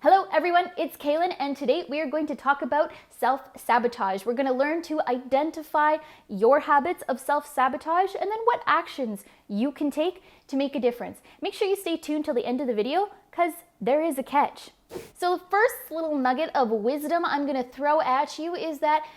Hello everyone, it's Caylyn, and today we are going to talk about self-sabotage. We're going to learn to identify your habits of self-sabotage and then what actions you can take to make a difference. Make sure you stay tuned till the end of the video because there is a catch. So the first little nugget of wisdom I'm going to throw at you is that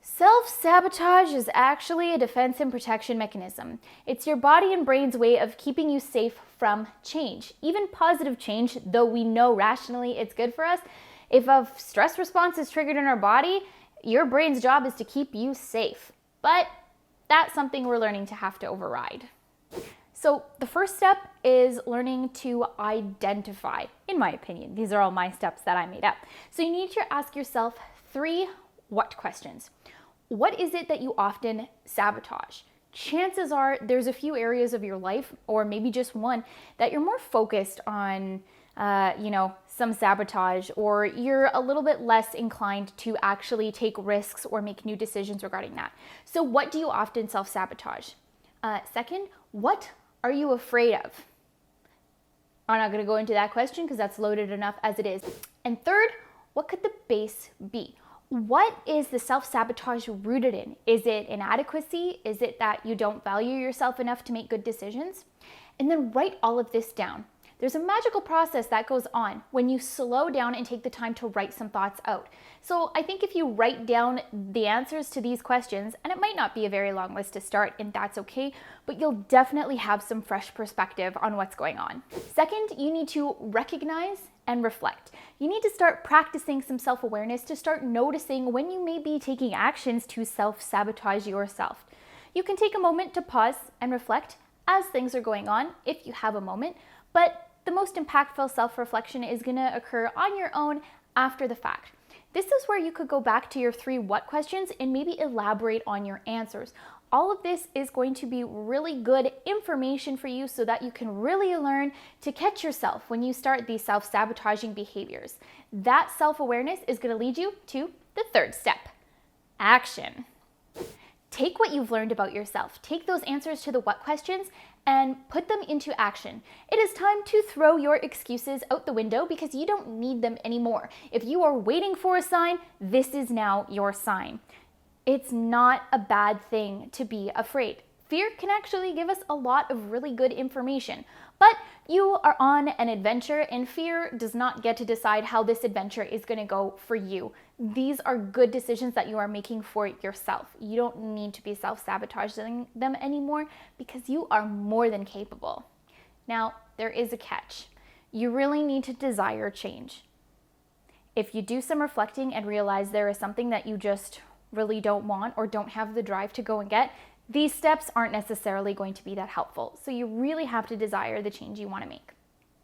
self-sabotage is actually a defense and protection mechanism. It's your body and brain's way of keeping you safe from change, even positive change, though we know rationally it's good for us. If a stress response is triggered in our body, your brain's job is to keep you safe. But that's something we're learning to have to override. So the first step is learning to identify, in my opinion. These are all my steps that I made up. So you need to ask yourself 3 what questions. What is it that you often sabotage? Chances are there's a few areas of your life, or maybe just one, that you're more focused on, some sabotage, or you're a little bit less inclined to actually take risks or make new decisions regarding that. So what do you often self-sabotage? Second, what are you afraid of? I'm not going to go into that question because that's loaded enough as it is. And third, what could the base be? What is the self-sabotage rooted in? Is it inadequacy? Is it that you don't value yourself enough to make good decisions? And then write all of this down. There's a magical process that goes on when you slow down and take the time to write some thoughts out. So I think if you write down the answers to these questions, and it might not be a very long list to start, and that's okay, but you'll definitely have some fresh perspective on what's going on. Second, you need to recognize and reflect. You need to start practicing some self-awareness to start noticing when you may be taking actions to self-sabotage yourself. You can take a moment to pause and reflect as things are going on, if you have a moment, but the most impactful self-reflection is going to occur on your own after the fact. This is where you could go back to your 3 what questions and maybe elaborate on your answers. All of this is going to be really good information for you so that you can really learn to catch yourself when you start these self-sabotaging behaviors. That self-awareness is going to lead you to the 3rd step, action. Take what you've learned about yourself, take those answers to the what questions and put them into action. It is time to throw your excuses out the window because you don't need them anymore. If you are waiting for a sign, this is now your sign. It's not a bad thing to be afraid. Fear can actually give us a lot of really good information, but you are on an adventure and fear does not get to decide how this adventure is going to go for you. These are good decisions that you are making for yourself. You don't need to be self-sabotaging them anymore because you are more than capable. Now, there is a catch. You really need to desire change. If you do some reflecting and realize there is something that you just really don't want or don't have the drive to go and get, these steps aren't necessarily going to be that helpful. So you really have to desire the change you want to make.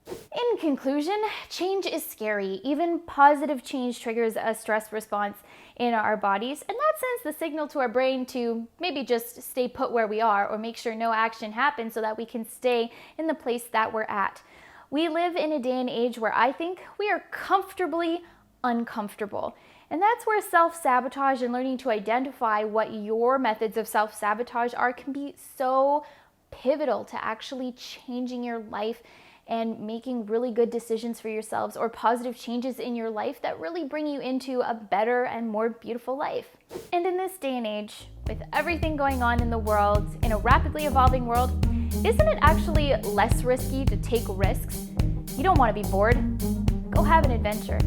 In conclusion, change is scary. Even positive change triggers a stress response in our bodies, and that sends the signal to our brain to maybe just stay put where we are or make sure no action happens so that we can stay in the place that we're at. We live in a day and age where I think we are comfortably uncomfortable. And that's where self-sabotage and learning to identify what your methods of self-sabotage are can be so pivotal to actually changing your life and making really good decisions for yourselves or positive changes in your life that really bring you into a better and more beautiful life. And in this day and age, with everything going on in the world, in a rapidly evolving world, isn't it actually less risky to take risks? You don't want to be bored. Go have an adventure.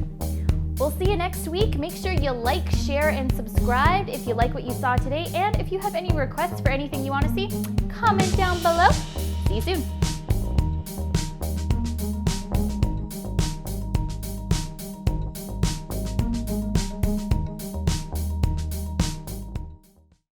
We'll see you next week. Make sure you like, share, and subscribe if you like what you saw today. And if you have any requests for anything you want to see, comment down below. See you soon.